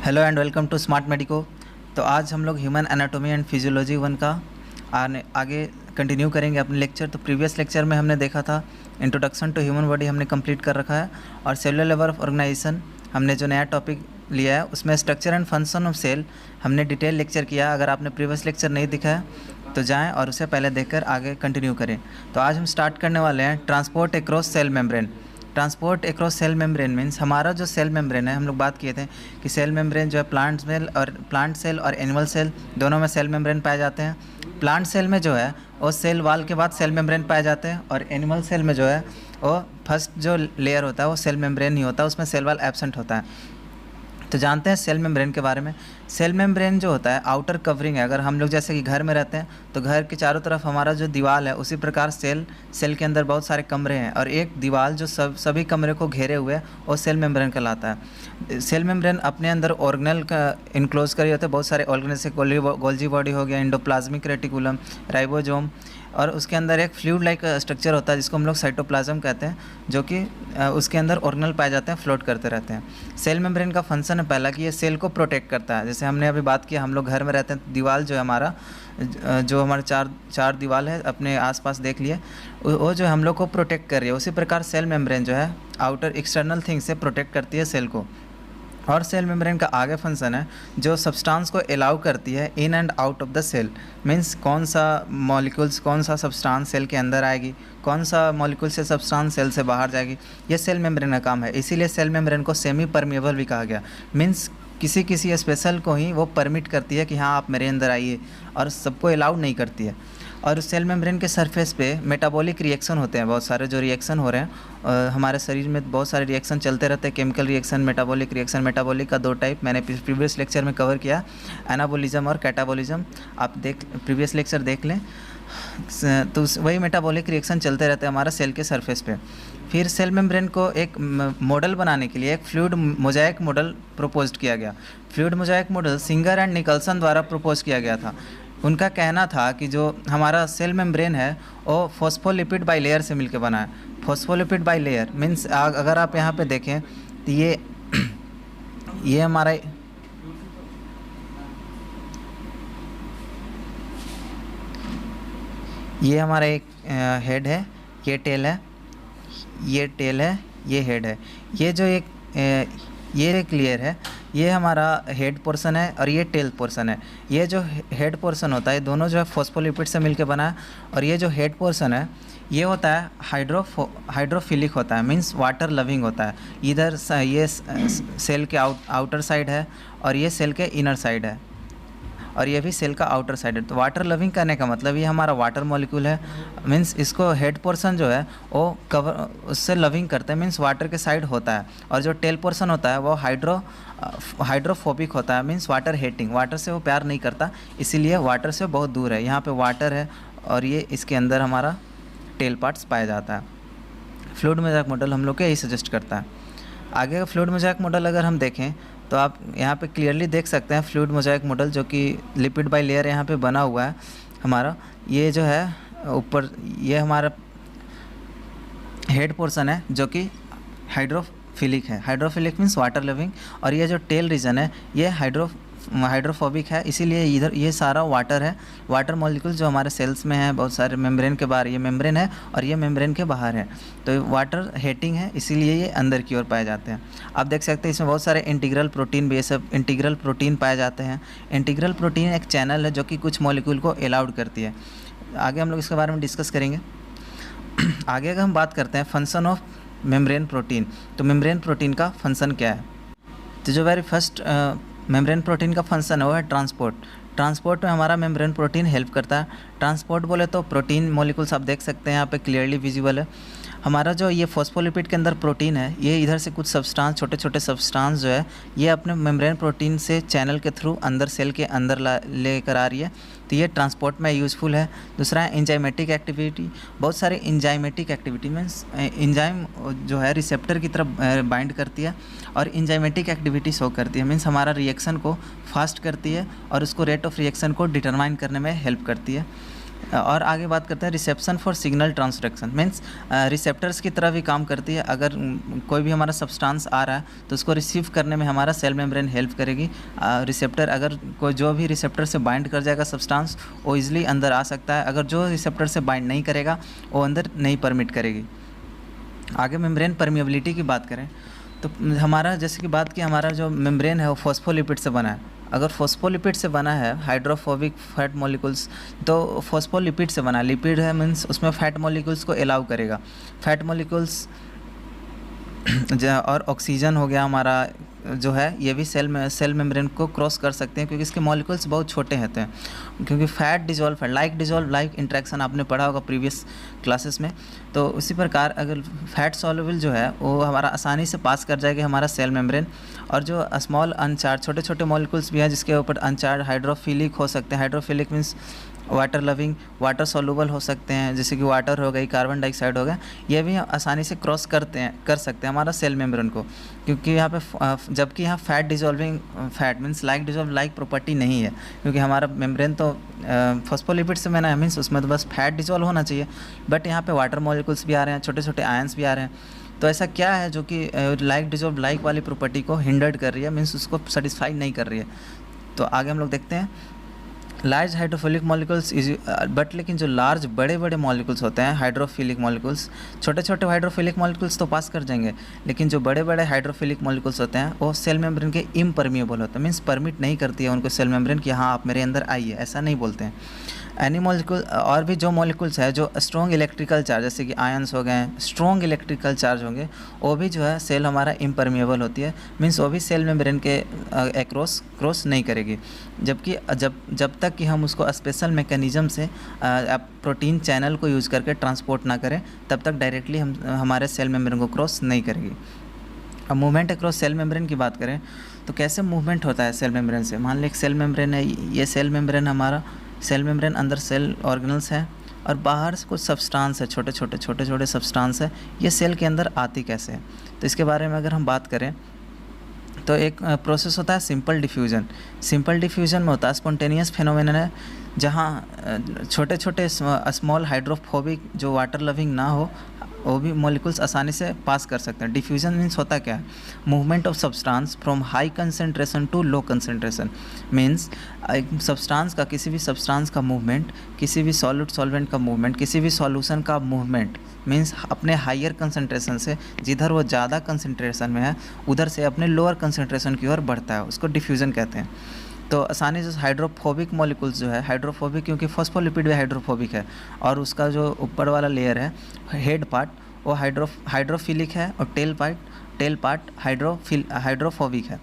Hello and welcome to smart medico. तो आज हम लोग ह्यूमन एनाटॉमी एंड फिजियोलॉजी 1 का आगे कंटिन्यू करेंगे अपने लेक्चर। तो प्रीवियस लेक्चर में हमने देखा था इंट्रोडक्शन टू ह्यूमन बॉडी हमने कंप्लीट कर रखा है, और सेलुलर लेवल ऑफ ऑर्गेनाइजेशन हमने जो नया टॉपिक लिया है उसमें structure and function of cell हमने डिटेल लेक्चर किया। अगर आपने प्रीवियस लेक्चर नहीं दिखा है तो जाएँ और उसे पहले देखकर आगे कंटिन्यू करें। तो आज हम स्टार्ट करने वाले हैं transport across cell membrane. Transport across cell membrane means हमारा जो सेल मेम्ब्रेन है, हम लोग बात किए थे कि सेल मेम्ब्रेन जो है प्लांट सेल और एनिमल सेल दोनों में सेल मेम्ब्रेन पाए जाते हैं। प्लांट सेल में जो है वो सेल वाल के बाद सेल मेम्ब्रेन पाए जाते हैं, और एनिमल सेल में जो है वो फर्स्ट जो लेयर होता है वो सेल मेम्ब्रेन नहीं होता, उसमें सेल वाल एब्सेंट होता है। तो जानते हैं सेल मेम्ब्रेन के बारे में। सेल मेम्ब्रेन जो होता है आउटर कवरिंग है। अगर हम लोग जैसे कि घर में रहते हैं तो घर के चारों तरफ हमारा जो दीवार है, उसी प्रकार सेल के अंदर बहुत सारे कमरे हैं, और एक दीवार जो सभी कमरे को घेरे हुए है वो सेल मेम्ब्रेन कहलाता है। सेल मेम्ब्रेन अपने अंदर ऑर्गेनल का इनक्लोज करे होते हैं, बहुत सारे ऑर्गेनल से गोल्जी बॉडी हो गया, एंडोप्लाज्मिक रेटिकुलम, राइबोसोम, और उसके अंदर एक फ्लूइड लाइक स्ट्रक्चर होता है जिसको हम लोग साइटोप्लाज्म कहते हैं, जो कि उसके अंदर ऑर्गेनल पाए जाते हैं, फ्लोट करते रहते हैं। सेल मेम्ब्रेन का फंक्शन है पहला कि ये सेल को प्रोटेक्ट करता है। जैसे हमने अभी बात किया, हम लोग घर में रहते हैं, दीवार जो है हमारा जो हमारे चार दीवार है अपने आसपास देख लिए, वो जो हम लोग को प्रोटेक्ट कर रही है। उसी प्रकार सेल मेम्ब्रेन जो है आउटर एक्सटर्नल थिंग से प्रोटेक्ट करती है सेल को। और सेल मेम्ब्रेन का आगे फंक्शन है जो सब्सटेंस को अलाउ करती है in and out of the cell. Means कौन सा मॉलिक्यूल्स, कौन सा सब्सटेंस सेल के अंदर आएगी, कौन सा मॉलिक्यूल से सब्सटेंस सेल से बाहर जाएगी, ये सेल मेम्ब्रेन का काम है। इसीलिए सेल मेम्ब्रेन को सेमी परमिएबल भी कहा गया। मींस किसी स्पेशल को ही वो परमिट करती है कि हाँ आप मेरे अंदर आइए, और सबको अलाउड नहीं करती है। और सेल मेम्ब्रेन के सरफेस पे मेटाबॉलिक रिएक्शन होते हैं, बहुत सारे जो रिएक्शन हो रहे हैं हमारे शरीर में, बहुत सारे रिएक्शन चलते रहते हैं, chemical reaction, metabolic reaction. Metabolic का 2 टाइप मैंने प्रीवियस लेक्चर में कवर किया, एनाबॉलिज्म और कैटाबॉलिज्म। आप प्रीवियस लेक्चर देख लें। तो वही मेटाबॉलिक रिएक्शन चलते रहते हैं हमारा सेल के सरफेस पे। फिर सेल मेम्ब्रेन को एक मॉडल बनाने के लिए एक फ्लूइड मोजाइक मॉडल प्रपोज्ड किया गया। Fluid Mosaic model singer and Nicholson द्वारा प्रपोज किया गया था। उनका कहना था कि जो हमारा सेल मेम्ब्रेन है वो फॉस्फोलिपिड बाई लेयर से मिलकर बना है। फॉस्फोलिपिड बाई लेयर मीन्स अगर आप यहाँ पे देखें तो ये हमारा एक हेड है, ये टेल है, ये टेल है, ये हेड है। ये जो ये लेयर है ये हमारा हेड पोर्शन है, और ये टेल पोर्शन है। ये जो हेड पोर्शन होता है दोनों जो है फॉस्फोलिपिड से मिलकर बना है, और ये जो हेड पोर्शन है ये होता है हाइड्रोफिलिक होता है, मींस वाटर लविंग होता है। इधर ये सेल के आउटर साइड है, और ये सेल के इनर साइड है, और ये भी सेल का आउटर साइड है। तो वाटर लविंग करने का मतलब ये हमारा वाटर मॉलिक्यूल है, मींस इसको हेड पोर्शन जो है वो कवर उससे लविंग करते हैं, मींस वाटर के साइड होता है। और जो टेल पोर्शन होता है वो हाइड्रोफोबिक होता है, मींस वाटर हेटिंग, वाटर से वो प्यार नहीं करता, इसीलिए वाटर से बहुत दूर है। यहाँ पे वाटर है, और ये इसके अंदर हमारा टेल पार्ट्स पाया जाता है। फ्लूइड मोजाइक मॉडल हम लोग को यही सजेस्ट करता है। आगे का फ्लूइड मोजाइक मॉडल अगर हम देखें तो आप यहाँ पे क्लियरली देख सकते हैं फ्लूइड मोजाइक मॉडल, जो कि लिपिड बाई लेयर यहाँ पे बना हुआ है हमारा। ये जो है ऊपर ये हमारा हेड पोर्शन है जो कि हाइड्रोफिलिक मीन्स वाटर लविंग, और ये जो टेल रीजन है ये हाइड्रोफोबिक है, इसीलिए इधर ये सारा वाटर है। वाटर मॉलिक्यूल जो हमारे सेल्स में है, बहुत सारे मेम्ब्रेन के बाहर, ये मेम्ब्रेन है और ये मेम्ब्रेन के बाहर है, तो वाटर हेटिंग है, इसीलिए ये अंदर की ओर पाए जाते हैं। आप देख सकते हैं इसमें बहुत सारे इंटीग्रल प्रोटीन भी, ये सब इंटीग्रल प्रोटीन पाए जाते हैं। इंटीग्रल प्रोटीन एक चैनल है जो कि कुछ मॉलिक्यूल को अलाउड करती है। आगे हम लोग इसके बारे में डिस्कस करेंगे। आगे अगर हम बात करते हैं फंक्शन ऑफ मेम्ब्रेन प्रोटीन, तो मेम्ब्रेन प्रोटीन का फंक्शन क्या है? तो जो वेरी फर्स्ट मेम्ब्रेन प्रोटीन का फंक्शन है वो है ट्रांसपोर्ट में हमारा मेम्ब्रेन प्रोटीन हेल्प करता है। ट्रांसपोर्ट बोले तो प्रोटीन मॉलिक्यूल्स आप देख सकते हैं यहाँ पे क्लियरली विजिबल है। हमारा जो ये फॉस्फोलिपिड के अंदर प्रोटीन है, ये इधर से कुछ सब्सटेंस, छोटे छोटे सब्सटेंस जो है ये अपने मेम्ब्रेन प्रोटीन से चैनल के थ्रू अंदर सेल के अंदर लेकर आ रही है, तो ये ट्रांसपोर्ट में यूज़फुल है। दूसरा है एंजाइमेटिक एक्टिविटी। बहुत सारे एंजाइमेटिक एक्टिविटी मीन्स एंजाइम जो है रिसेप्टर की तरफ बाइंड करती है और एंजाइमेटिक एक्टिविटी शो करती है, मीन्स हमारा रिएक्शन को फास्ट करती है और उसको रेट ऑफ रिएक्शन को डिटरमाइन करने में हेल्प करती है। और आगे बात करते हैं reception for signal transduction means receptors की तरह भी काम करती है। अगर कोई भी हमारा सब्सटेंस आ रहा है तो उसको रिसीव करने में हमारा सेल मेम्ब्रेन हेल्प करेगी। रिसेप्टर अगर कोई जो भी रिसेप्टर से बाइंड कर जाएगा सब्सटेंस वो ईजिली अंदर आ सकता है, अगर जो रिसेप्टर से बाइंड नहीं करेगा वो अंदर नहीं परमिट करेगी। आगे मेम्ब्रेन परमिएबिलिटी की बात करें तो हमारा जैसे कि बात की हमारा जो मेम्ब्रेन है वो फॉस्फोलिपिड से बना है। अगर फॉस्फोलिपिड से बना है हाइड्रोफोबिक फैट मॉलिक्यूल्स, तो फॉस्फोलिपिड से बना लिपिड है मीन्स उसमें फैट मॉलिक्यूल्स को अलाउ करेगा। फैट मॉलिक्यूल्स और ऑक्सीजन हो गया हमारा जो है ये भी सेल मेम्ब्रेन को क्रॉस कर सकते हैं क्योंकि इसके मॉलिक्यूल्स बहुत छोटे होते हैं। क्योंकि फैट डिजॉल्व है, डिजॉल्व लाइक इंट्रैक्शन आपने पढ़ा होगा प्रीवियस क्लासेस में। तो उसी प्रकार अगर फैट सॉल्युबल जो है वो हमारा आसानी से पास कर जाएगा हमारा सेल मेम्ब्रेन। और जो स्मॉल अनचार्ज छोटे छोटे मॉलिक्यूल्स भी हैं जिसके ऊपर अनचार्ज हाइड्रोफिलिक हो सकते हैं। Hydrophilic means water loving, water soluble हो सकते हैं, जैसे कि वाटर हो गई, कार्बन डाइऑक्साइड हो गया, ये भी आसानी से क्रॉस कर सकते हैं हमारा सेल मेम्ब्रेन को। क्योंकि यहाँ पे जबकि यहाँ fat dissolving fat means like dissolve like property नहीं है, क्योंकि हमारा मेम्ब्रेन तो फॉस्फोलिपिड से बना है मीन्स उसमें तो बस फैट डिजॉल्व होना चाहिए, बट यहाँ पे वाटर मॉलिक्यूल्स भी आ रहे हैं, छोटे छोटे आयंस भी आ रहे हैं। तो ऐसा क्या है जो कि लाइक डिजॉल्व लाइक वाली प्रॉपर्टी को हिंडर्ड कर रही है, मीन्स उसको सेटिस्फाई नहीं कर रही है। तो आगे हम लोग देखते हैं लार्ज हाइड्रोफिलिक मॉलिक्यूल्स बट लेकिन जो लार्ज बड़े बड़े मॉलिक्यूल्स होते हैं हाइड्रोफिलिक मॉलिक्यूल्स, छोटे छोटे हाइड्रोफिलिक मॉलिक्यूल्स तो पास कर जाएंगे, लेकिन जो बड़े बड़े हाइड्रोफिलिक मॉलिक्यूल्स होते हैं वो सेल मेम्ब्रेन के इम्परमिएबल होते हैं, मीन्स परमिट नहीं करती है उनको सेल मेम्ब्रेन कि हाँ आप मेरे अंदर आइए, ऐसा नहीं बोलते हैं। एनी मॉलिक्यूल और भी जो मॉलिक्यूल्स है जो स्ट्रॉन्ग इलेक्ट्रिकल चार्ज जैसे कि आयंस हो गए, स्ट्रॉन्ग इलेक्ट्रिकल चार्ज होंगे, वो भी जो है सेल हमारा इम्परमिएबल होती है, मीन्स वो भी सेल मेम्ब्रेन के क्रॉस नहीं करेगी। जबकि जब तक कि हम उसको स्पेशल मैकेनिज्म से प्रोटीन चैनल को यूज़ करके ट्रांसपोर्ट ना करें तब तक डायरेक्टली हमारे सेल मेम्ब्रेन को क्रॉस नहीं करेगी। अब मूवमेंट अक्रॉस सेल मेम्ब्रेन की बात करें तो कैसे मूवमेंट होता है सेल मेम्ब्रेन से। मान लीजिए सेल मेम्ब्रेन है, ये सेल मेम्ब्रेन हमारा सेल मेम्ब्रेन अंदर सेल ऑर्गेनल्स हैं और बाहर से कुछ सब्सटेंस है, छोटे छोटे सब्सटेंस है, ये सेल के अंदर आती कैसे है। तो इसके बारे में अगर हम बात करें तो एक प्रोसेस होता है सिंपल डिफ्यूज़न। सिंपल डिफ्यूज़न में होता है स्पॉन्टेनियस फिनोमेनन है जहाँ छोटे छोटे स्मॉल हाइड्रोफोबिक जो वाटर लविंग ना हो वो भी मॉलिक्यूल्स आसानी से पास कर सकते हैं। डिफ्यूज़न मीन्स होता क्या है, movement of substance from high concentration to low concentration. Means एक सब्सटेंस का किसी भी सब्सटेंस का मूवमेंट, किसी भी सॉलिड सॉल्वेंट का मूवमेंट, किसी भी सॉल्यूशन का मूवमेंट मीन्स अपने हायर कंसंट्रेशन से जिधर वो ज़्यादा कंसंट्रेशन में है उधर से अपने लोअर कंसंट्रेशन की ओर बढ़ता है, उसको डिफ्यूज़न कहते हैं। तो आसानी से हाइड्रोफोबिक मॉलिक्यूल्स जो है हाइड्रोफोबिक क्योंकि फॉस्फोलिपिड भी हाइड्रोफोबिक है और उसका जो ऊपर वाला लेयर है हेड पार्ट वो हाइड्रोफिलिक है और टेल पार्ट हाइड्रोफोबिक है।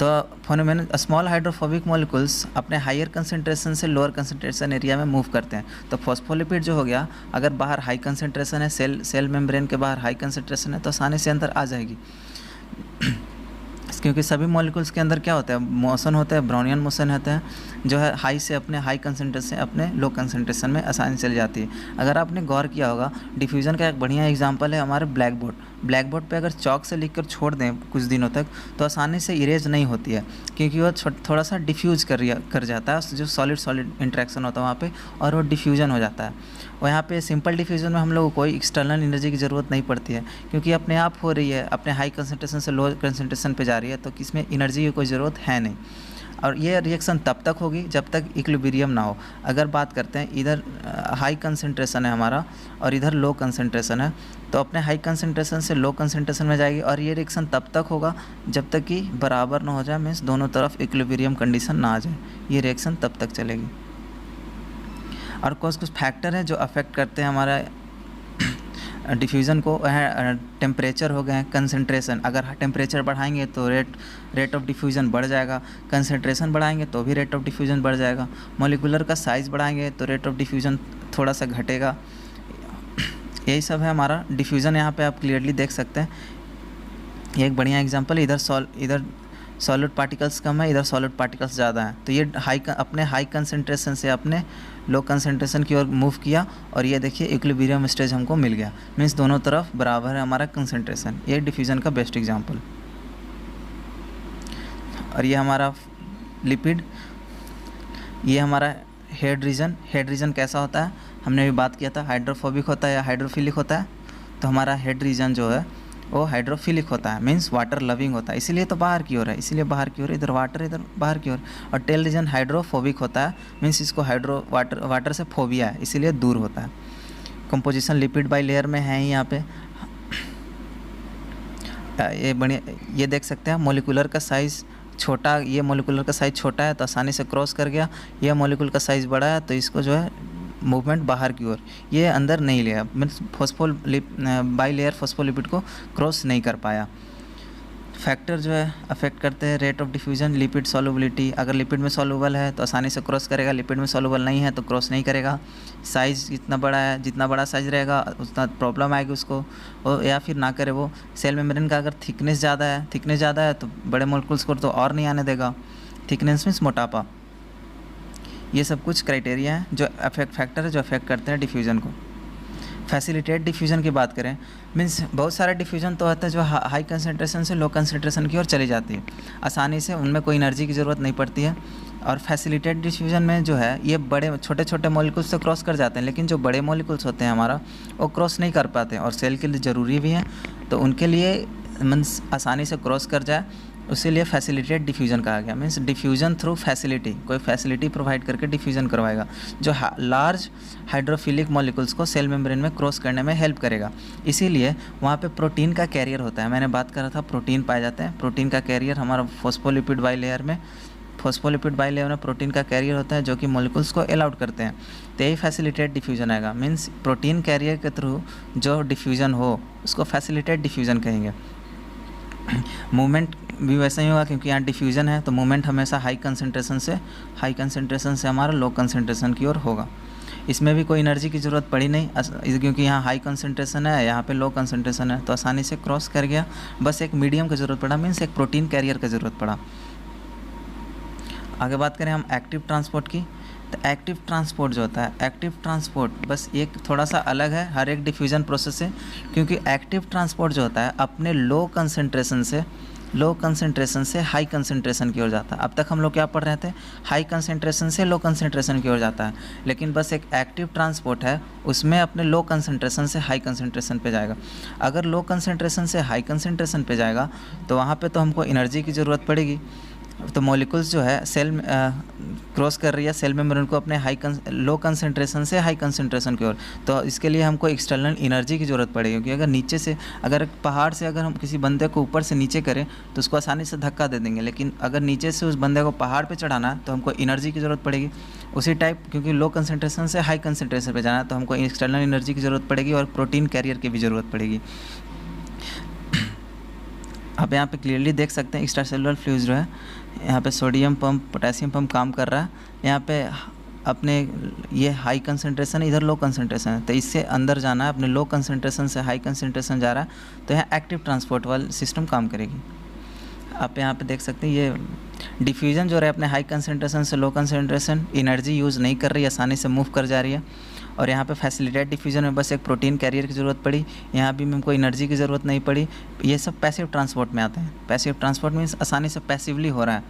तो फोनोमेन स्मॉल हाइड्रोफोबिक मॉलिक्यूल्स अपने हायर कंसंट्रेशन से लोअर कंसंट्रेशन एरिया में मूव करते हैं। तो फॉस्फोलिपिड जो हो गया अगर बाहर हाई कंसंट्रेशन है, सेल मेम्ब्रेन के बाहर हाई कंसंट्रेशन है तो आसानी से अंदर आ जाएगी। क्योंकि सभी मॉलिक्यूल्स के अंदर क्या होता है, मोशन होता है, ब्राउनियन मोशन होता है जो है हाई से अपने हाई कंसंट्रेशन अपने लो कंसंट्रेशन में आसानी चली जाती है। अगर आपने गौर किया होगा डिफ्यूज़न का एक बढ़िया एग्जांपल है हमारे ब्लैक बोर्ड पे अगर चॉक से लिख कर छोड़ दें कुछ दिनों तक तो आसानी से इरेज नहीं होती है क्योंकि वो थोड़ा सा डिफ्यूज़ कर जाता है, जो सॉलिड इंट्रैक्शन होता है वहाँ पे और वो डिफ्यूज़न हो जाता है। और यहाँ पे सिंपल डिफ्यूज़न में हम लोग को कोई एक्सटर्नल एनर्जी की ज़रूरत नहीं पड़ती है क्योंकि अपने आप हो रही है, अपने हाई कंसंट्रेशन से लो कंसंट्रेशन पे जा रही है, तो इसमें एनर्जी की कोई ज़रूरत है नहीं। और ये रिएक्शन तब तक होगी जब तक इक्विलिब्रियम ना हो। अगर बात करते हैं इधर हाई कंसंट्रेशन है हमारा और इधर लो कंसंट्रेशन है तो अपने हाई कंसंट्रेशन से लो कंसंट्रेशन में जाएगी और ये रिएक्शन तब तक होगा जब तक कि बराबर ना हो जाए, मीन्स दोनों तरफ इक्विलिब्रियम कंडीशन ना आ जाए, ये रिएक्शन तब तक चलेगी। और कुछ फैक्टर हैं जो अफेक्ट करते हैं हमारा डिफ्यूज़न को, वह टेम्परेचर हो गए हैं, कंसंट्रेशन, अगर टेम्परेचर बढ़ाएंगे तो रेट ऑफ डिफ्यूज़न बढ़ जाएगा, कंसंट्रेशन बढ़ाएंगे तो भी रेट ऑफ डिफ्यूज़न बढ़ जाएगा, मॉलिक्यूलर का साइज़ बढ़ाएंगे तो रेट ऑफ डिफ्यूज़न थोड़ा सा घटेगा। यही सब है हमारा डिफ्यूज़न, यहाँ पे आप क्लियरली देख सकते हैं। ये एक बढ़िया एग्जांपल है, इधर सॉलिड पार्टिकल्स कम है, इधर सॉलिड पार्टिकल्स ज़्यादा हैं, तो ये अपने हाई कंसंट्रेशन से अपने लो कंसंट्रेशन की ओर मूव किया और ये देखिए इक्विलिब्रियम स्टेज हमको मिल गया, मीन्स दोनों तरफ बराबर है हमारा कंसंट्रेशन। ये डिफ्यूज़न का बेस्ट एग्जांपल। और ये हमारा लिपिड, ये हमारा हेड रीजन कैसा होता है, हमने भी बात किया था, हाइड्रोफोबिक होता है या हाइड्रोफिलिक होता है। तो हमारा हेड रीजन जो है वो हाइड्रोफिलिक होता है, मीन्स वाटर लविंग होता है, इसीलिए तो बाहर की ओर है, इसीलिए बाहर की ओर, इधर वाटर इधर बाहर की ओर। और टेल रीजन हाइड्रोफोबिक होता है, मीन्स इसको वाटर से फोबिया है, इसीलिए दूर होता है। कंपोजिशन लिपिड बाई लेयर में है ही यहाँ पे। ये बढ़िया, ये देख सकते हैं मॉलिक्यूलर का साइज़ छोटा, ये मॉलिक्यूलर का साइज़ छोटा है तो आसानी से क्रॉस कर गया, ये मॉलिक्यूल का साइज़ बड़ा है तो इसको जो है मूवमेंट बाहर की ओर, ये अंदर नहीं लिया, मीन्स बाई लेयर फॉस्फोलिपिड को क्रॉस नहीं कर पाया। फैक्टर जो है अफेक्ट करते हैं rate of diffusion, lipid solubility, अगर लिपिड में सॉल्युबल है तो आसानी से क्रॉस करेगा, लिपिड में सॉल्युबल नहीं है तो क्रॉस नहीं करेगा। साइज़ जितना बड़ा है, जितना बड़ा साइज़ रहेगा उतना प्रॉब्लम आएगी उसको, और या फिर ना करे वो। सेल मेम्ब्रेन का अगर थिकनेस ज़्यादा है तो बड़े मॉलिक्यूल्स को तो और नहीं आने देगा, थिकनेस मीन्स मोटापा। ये सब कुछ क्राइटेरिया है जो फैक्टर है जो अफेक्ट करते हैं डिफ्यूज़न को। फैसिलिटेट डिफ्यूज़न की बात करें, मीन्स बहुत सारे डिफ्यूज़न तो होता है जो हाई कंसंट्रेशन से लो कंसंट्रेशन की ओर चली जाती है, आसानी से उनमें कोई एनर्जी की ज़रूरत नहीं पड़ती है। और फैसिलिटेट डिफ्यूज़न में जो है ये बड़े छोटे छोटे मॉलिक्यूल्स से क्रॉस कर जाते हैं, लेकिन जो बड़े मॉलिक्यूल्स होते हैं हमारा वो क्रॉस नहीं कर पाते और सेल के लिए ज़रूरी भी है, तो उनके लिए मीन्स आसानी से क्रॉस कर जाए, उसीलिए फैसिलिटेट डिफ्यूज़न कहा गया। मीन्स डिफ्यूज़न थ्रू फैसिलिटी, कोई फैसिलिटी प्रोवाइड करके डिफ्यूज़न करवाएगा जो लार्ज हाइड्रोफिलिक मॉलिक्यूल्स को सेल मेम्ब्रेन में क्रॉस करने में हेल्प करेगा। इसीलिए वहाँ पे प्रोटीन का कैरियर होता है, मैंने बात करा था प्रोटीन पाए जाते हैं, प्रोटीन का कैरियर हमारा फॉस्फोलिपिड बाई लेयर में प्रोटीन का कैरियर होता है जो कि मॉलिक्यूल्स को अलाउड करते हैं, तो यही फैसिलिटेट डिफ्यूज़न आएगा। मीन्स प्रोटीन कैरियर के थ्रू जो डिफ्यूज़न हो उसको फैसिलिटेट डिफ्यूज़न कहेंगे। मूवमेंट भी वैसा ही होगा क्योंकि यहाँ डिफ्यूज़न है तो मूवमेंट हमेशा हाई कंसंट्रेशन से हमारा लो कंसंट्रेशन की ओर होगा। इसमें भी कोई एनर्जी की ज़रूरत पड़ी नहीं क्योंकि यहाँ हाई कंसंट्रेशन है, यहाँ पे लो कंसंट्रेशन है, तो आसानी से क्रॉस कर गया। बस एक मीडियम की ज़रूरत पड़ा, मीन्स एक प्रोटीन कैरियर की ज़रूरत पड़ा। आगे बात करें हम एक्टिव ट्रांसपोर्ट की, तो एक्टिव ट्रांसपोर्ट जो होता है, एक्टिव ट्रांसपोर्ट बस एक थोड़ा सा अलग है हर एक डिफ्यूज़न प्रोसेस से, क्योंकि एक्टिव ट्रांसपोर्ट जो होता है अपने लो कंसंट्रेशन से हाई कंसंट्रेशन की ओर जाता है। अब तक हम लोग क्या पढ़ रहे थे, हाई कंसंट्रेशन से लो कंसंट्रेशन की ओर जाता है, लेकिन बस एक एक्टिव ट्रांसपोर्ट है उसमें अपने लो कंसंट्रेशन से हाई कंसंट्रेशन पे जाएगा। अगर लो कंसंट्रेशन से हाई कंसंट्रेशन पे जाएगा तो वहाँ पे तो हमको एनर्जी की ज़रूरत पड़ेगी, तो मॉलिक्यूल्स जो है सेल क्रॉस कर रही है सेल मेम्ब्रेन को अपने लो कंसंट्रेशन से हाई कंसंट्रेशन की ओर, तो इसके लिए हमको एक्सटर्नल एनर्जी की ज़रूरत पड़ेगी। क्योंकि अगर नीचे से अगर पहाड़ से अगर हम किसी बंदे को ऊपर से नीचे करें तो उसको आसानी से धक्का दे देंगे, लेकिन अगर नीचे से उस बंदे को पहाड़ पर चढ़ाना है तो हमको एनर्जी की ज़रूरत पड़ेगी। उसी टाइप क्योंकि लो कंसंट्रेशन से हाई कंसंट्रेशन पर जाना है तो हमको एक्सटर्नल एनर्जी की ज़रूरत पड़ेगी और प्रोटीन कैरियर की भी ज़रूरत पड़ेगी। आप यहाँ पे क्लियरली देख सकते हैं एक्स्ट्रा सेलुलर फ्लूइड जो है, यहाँ पे सोडियम पंप पोटेशियम पंप काम कर रहा है, यहाँ पे अपने ये हाई कंसंट्रेशन है, इधर लो कंसंट्रेशन है, तो इससे अंदर जाना है, अपने लो कंसंट्रेशन से हाई कंसंट्रेशन जा रहा है, तो यहाँ एक्टिव ट्रांसपोर्ट वाली सिस्टम काम करेगी। आप यहाँ पे देख सकते हैं ये डिफ्यूज़न जो रहा है अपने हाई कंसंट्रेशन से लो कंसंट्रेशन, एनर्जी यूज़ नहीं कर रही है, आसानी से मूव कर जा रही है। और यहाँ पे फैसिलिटेट डिफ्यूज़न में बस एक प्रोटीन कैरियर की ज़रूरत पड़ी, यहाँ भी हमको एनर्जी की ज़रूरत नहीं पड़ी। ये सब पैसिव ट्रांसपोर्ट में आते हैं। पैसिव ट्रांसपोर्ट मीन्स आसानी से पैसिवली हो रहा है।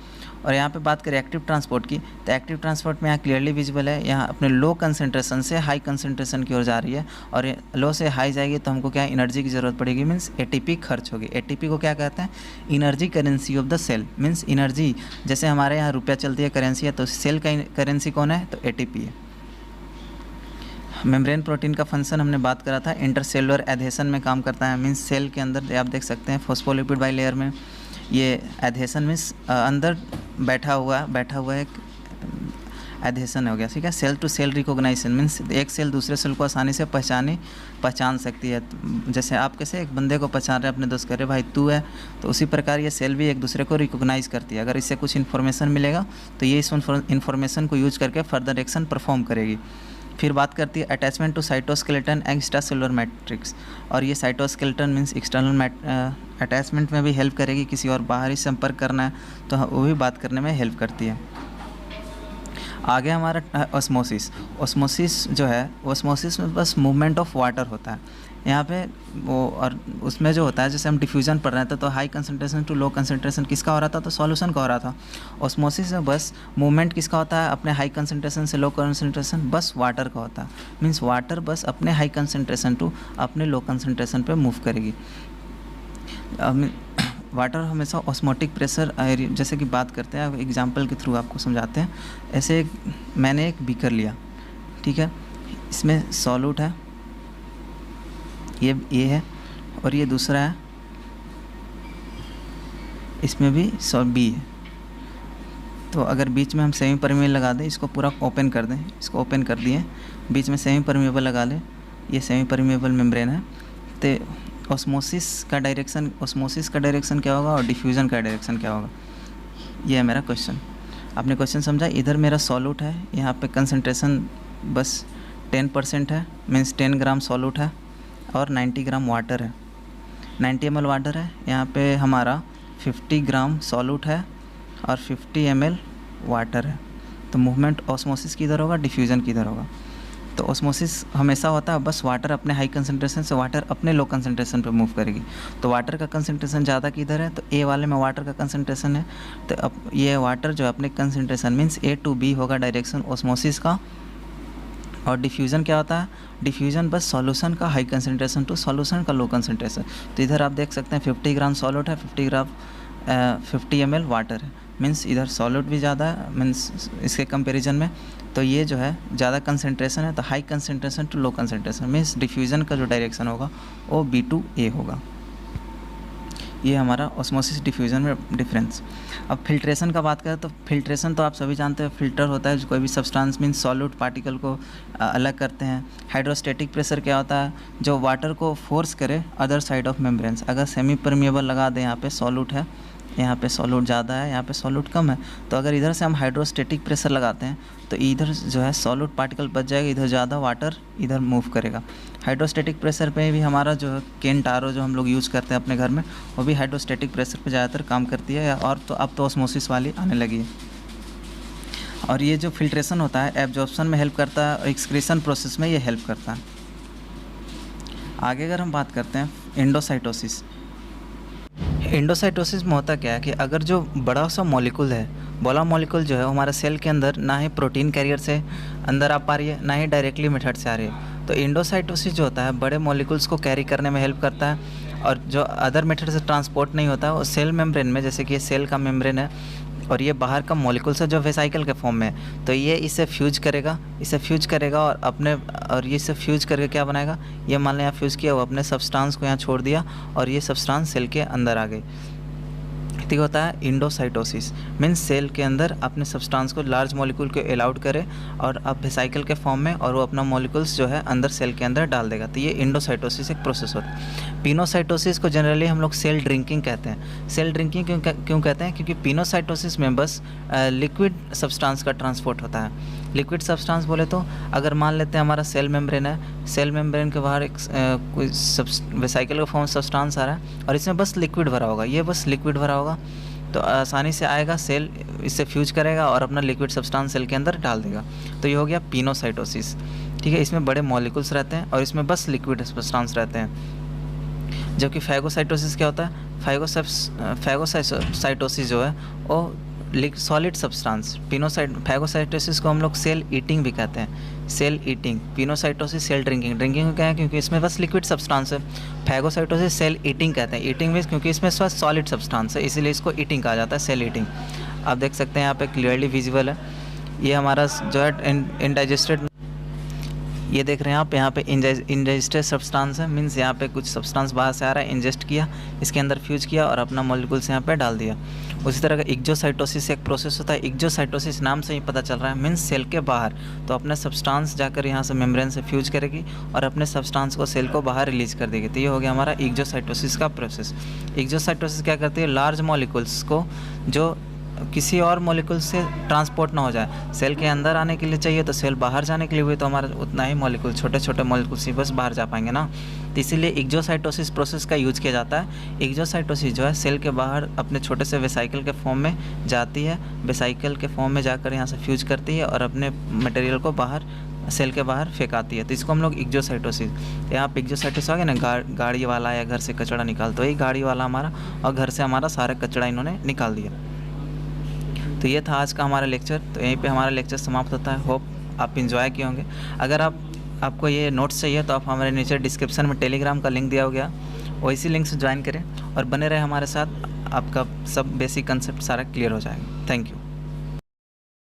और यहाँ पे बात करें एक्टिव ट्रांसपोर्ट की, तो एक्टिव ट्रांसपोर्ट में यहाँ क्लियरली विजिबल है, यहाँ अपने लो कंसंट्रेशन से हाई कंसंट्रेशन की ओर जा रही है, और लो से हाई जाएगी तो हमको क्या एनर्जी की ज़रूरत पड़ेगी, मीन्स एटीपी खर्च होगी। एटीपी को क्या कहते हैं, energy currency of the cell, means energy, जैसे हमारे यहाँ रुपया चलती है करेंसी है, तो सेल का करेंसी कौन है, तो एटीपी है। मेम्ब्रेन प्रोटीन का फंक्शन हमने बात करा था, इंटरसेलुलर एडहेशन में काम करता है, मीन्स सेल के अंदर आप देख सकते हैं फॉस्फोलिपिड बाई लेयर में ये एडहेशन मीन्स अंदर बैठा हुआ एक एडहेशन हो गया, ठीक है। Cell to cell recognization means एक सेल दूसरे सेल को आसानी से पहचान सकती है। जैसे आप कैसे एक बंदे को पहचान रहे हैं, अपने दोस्त कह रहे भाई तू है, तो उसी प्रकार ये सेल भी एक दूसरे को रिकॉग्नाइज करती है। अगर इससे कुछ इन्फॉर्मेशन मिलेगा तो ये इस इन्फॉर्मेशन को यूज करके फर्दर एक्शन परफॉर्म करेगी। फिर बात करती है attachment to cytoskeleton and extracellular matrix, और ये साइटोस्केलेटन मीन्स एक्सटर्नल अटैचमेंट में भी हेल्प करेगी, किसी और बाहरी संपर्क करना है तो वो भी बात करने में हेल्प करती है। आगे हमारा ऑस्मोसिस जो है, ऑस्मोसिस में बस मूवमेंट ऑफ वाटर होता है। यहाँ पे वो, और उसमें जो होता है जैसे हम डिफ्यूज़न पढ़ रहे थे तो high concentration to low concentration किसका हो रहा था, तो सॉल्यूशन का हो रहा था। ऑस्मोसिस में बस मूवमेंट किसका होता है, अपने हाई कंसंट्रेशन से लो कंसंट्रेशन, बस वाटर का होता है। मीन्स वाटर बस अपने हाई कंसंट्रेशन टू अपने लो कंसंट्रेशन पे मूव करेगी। वाटर हमेशा ऑस्मोटिक प्रेशर जैसे कि बात करते हैं, एग्जांपल के थ्रू आपको समझाते हैं। ऐसे मैंने एक बीकर लिया, ठीक है, इसमें सॉल्यूट है, ये है, और ये दूसरा है, इसमें भी बी है। तो अगर बीच में हम सेमी परमेबल लगा दें, इसको पूरा ओपन कर दें, इसको ओपन कर दिए, बीच में सेमी परमेबल लगा लें, ये सेमी परमेबल मेम्ब्रेन है। तो ऑस्मोसिस का डायरेक्शन क्या होगा और डिफ्यूज़न का डायरेक्शन क्या होगा, ये है मेरा क्वेश्चन। आपने क्वेश्चन समझा। इधर मेरा सॉल्यूट है, यहाँ पे कंसंट्रेशन बस 10% है, मीन्स 10 ग्राम सॉल्यूट है और 90 ग्राम वाटर है, 90 ml वाटर है। यहाँ पे हमारा 50 ग्राम सॉल्यूट है और 50 ml वाटर है। तो मूवमेंट ऑस्मोसिस किधर होगा, डिफ्यूज़न किधर होगा। तो ऑस्मोसिस हमेशा होता है बस वाटर अपने हाई कंसंट्रेशन से वाटर अपने लो कंसंट्रेशन पे मूव करेगी। तो वाटर का कंसंट्रेशन ज़्यादा किधर है, तो ए वाले में वाटर का कंसंट्रेशन है। तो अब ये वाटर जो अपने concentration means A to B होगा डायरेक्शन ऑस्मोसिस का। और डिफ्यूज़न क्या होता है, डिफ्यूज़न बस सॉल्यूशन का हाई कंसंट्रेशन टू सॉल्यूशन का लो कंसंट्रेशन। तो इधर आप देख सकते हैं 50 ग्राम सॉल्यूट है, 50 ml वाटर है, मीन्स इधर सॉल्यूट भी ज़्यादा है मीन्स इसके कंपैरिजन में। तो ये जो है ज़्यादा कंसंट्रेशन है, तो high concentration to low concentration means diffusion का जो डायरेक्शन होगा वो B to A होगा। ये हमारा ऑस्मोसिस डिफ्यूज़न में डिफरेंस। अब फिल्ट्रेशन का बात करें तो फिल्ट्रेशन तो आप सभी जानते हैं, फिल्टर होता है जो कोई भी सब्सटेंस मीन्स सॉल्यूट पार्टिकल को अलग करते हैं। हाइड्रोस्टैटिक प्रेशर क्या होता है, जो वाटर को फोर्स करे अदर साइड ऑफ मेम्ब्रेन्स। अगर सेमी परमेबल लगा दें, यहाँ पे सॉल्यूट है, यहाँ पे सॉल्यूट ज़्यादा है, यहाँ पे सॉल्यूट कम है, तो अगर इधर से हम हाइड्रोस्टैटिक प्रेशर लगाते हैं तो इधर जो है सॉल्यूट पार्टिकल बच जाएगा, इधर ज़्यादा वाटर इधर मूव करेगा। हाइड्रोस्टैटिक प्रेशर पे भी हमारा जो केन टारो जो हम लोग यूज़ करते हैं अपने घर में, वो भी हाइड्रोस्टैटिक प्रेशर पे ज़्यादातर काम करती है, और तो अब तो ऑस्मोसिस वाली आने लगी है। और ये जो फिल्ट्रेशन होता है एब्जॉर्प्शन में हेल्प करता है और एक्सक्रीशन प्रोसेस में ये हेल्प करता है। आगे अगर हम बात करते हैं एंडोसाइटोसिस। एंडोसाइटोसिस में होता क्या है कि अगर जो बड़ा सा मॉलिक्यूल है, बड़ा मॉलिक्यूल जो है हमारे सेल के अंदर ना ही प्रोटीन कैरियर से अंदर आ पा रही है, ना ही डायरेक्टली मेथड से आ रही है। तो एंडोसाइटोसिस जो होता है बड़े मॉलिक्यूल्स को कैरी करने में हेल्प करता है, और जो अदर मेथड से ट्रांसपोर्ट नहीं होता है वो सेल मेम्ब्रेन में, जैसे कि ये सेल का मेम्ब्रेन है और ये बाहर का मॉलिक्यूल्स है जो वेसाइकल के फॉर्म में है, तो ये इसे फ्यूज करेगा और ये इसे फ्यूज करके क्या बनाएगा, ये मान लें यहाँ फ्यूज़ किया, वो अपने सब्सटेंस को यहाँ छोड़ दिया और ये सब्सटेंस सेल के अंदर आ गई। ठीक होता है एंडोसाइटोसिस, मीन्स सेल के अंदर अपने सब्सटेंस को, लार्ज मॉलिक्यूल को अलाउड करे और अब वेसाइकल के फॉर्म में, और वो अपना मॉलिक्यूल्स जो है अंदर सेल के अंदर डाल देगा। तो ये एंडोसाइटोसिस एक प्रोसेस होता है। पिनोसाइटोसिस को जनरली हम लोग सेल ड्रिंकिंग कहते हैं। सेल ड्रिंकिंग क्यों कहते हैं, क्योंकि पिनोसाइटोसिस में बस लिक्विड सब्सटेंस का ट्रांसपोर्ट होता है। लिक्विड सब्सटेंस बोले तो अगर मान लेते हैं हमारा सेल मेम्ब्रेन है, सेल मेम्ब्रेन के बाहर एक कोई वेसाइकल का फॉर्म सब्सटेंस आ रहा है और इसमें बस लिक्विड भरा होगा, ये बस लिक्विड भरा होगा, तो आसानी से आएगा, सेल इससे फ्यूज करेगा और अपना लिक्विड सब्सटेंस सेल के अंदर डाल देगा। तो ये हो गया पिनोसाइटोसिस। ठीक है, इसमें बड़े मॉलिक्यूल्स रहते हैं और इसमें बस लिक्विड सब्सटेंस रहते हैं। जबकि फैगोसाइटोसिस क्या होता है, फैगोसाइटोसिस जो है वो सॉलिड सब्सटेंस। फैगोसाइटोसिस को हम लोग सेल ईटिंग भी कहते हैं, cell eating. Pinocytosis cell drinking क्या है, क्योंकि इसमें बस लिक्विड सब्सटेंस है। फैगोसाइटोसिस सेल ईटिंग कहते हैं, ईटिंग मीन्स क्योंकि इसमें बस सॉलिड सब्सटेंस है, इसीलिए इसको ईटिंग कहा जाता है, सेल ईटिंग। आप देख सकते हैं यहाँ पे क्लियरली विजिबल है, ये हमारा जो है इंडाइजेस्टेड, ये देख रहे हैं आप, यहाँ पे इंजेस्टेड सब्सटेंस है, मीन्स यहाँ पे कुछ सब्सटेंस बाहर से आ रहा है, इंजेस्ट किया, इसके अंदर फ्यूज किया और अपना मॉलिक्यूल्स यहाँ पे डाल दिया। उसी तरह का इक्जोसाइटोसिस एक प्रोसेस होता है। इक्जोसाइटोसिस नाम से ही पता चल रहा है, मीन्स सेल के बाहर, तो अपने सब्सटेंस जाकर यहाँ से मेम्ब्रेन से फ्यूज करेगी और अपने सब्सटेंस को सेल को बाहर रिलीज कर देगी। तो ये हो गया हमारा इक्जोसाइटोसिस का प्रोसेस। इक्जोसाइटोसिस क्या करती है, लार्ज मॉलिक्यूल्स को जो किसी और मॉलिक्यूल से ट्रांसपोर्ट ना हो जाए, सेल के अंदर आने के लिए चाहिए तो सेल बाहर जाने के लिए हुए तो हमारा उतना ही मॉलिक्यूल, छोटे छोटे मॉलिक्यूल्स ही बस बाहर जा पाएंगे ना। तो इसीलिए इक्जोसाइटोसिस प्रोसेस का यूज किया जाता है। इक्जोसाइटोसिस जो है सेल के बाहर अपने छोटे से वेसाइकल के फॉर्म में जाती है, वेसाइकल के फॉर्म में जाकर यहाँ से फ्यूज करती है और अपने मटेरियल को बाहर सेल के बाहर फेंकाती है, तो इसको हम लोग इग्ज़ोसाइटोसिस। तो यहाँ पे इग्ज़ोसाइटोसिस आ गया ना, गाड़ी वाला या घर से कचरा निकाल, तो यही गाड़ी वाला हमारा, और घर से हमारा सारा कचरा इन्होंने निकाल दिया। तो ये था आज का हमारा लेक्चर। तो यहीं पे हमारा लेक्चर समाप्त होता है। होप आप इन्जॉय किए होंगे। अगर आपको ये नोट्स चाहिए तो आप हमारे नीचे डिस्क्रिप्शन में टेलीग्राम का लिंक दिया हो गया, वैसी लिंक से ज्वाइन करें और बने रहे हमारे साथ। आपका सब बेसिक कंसेप्ट सारा क्लियर हो जाएगा। Thank you.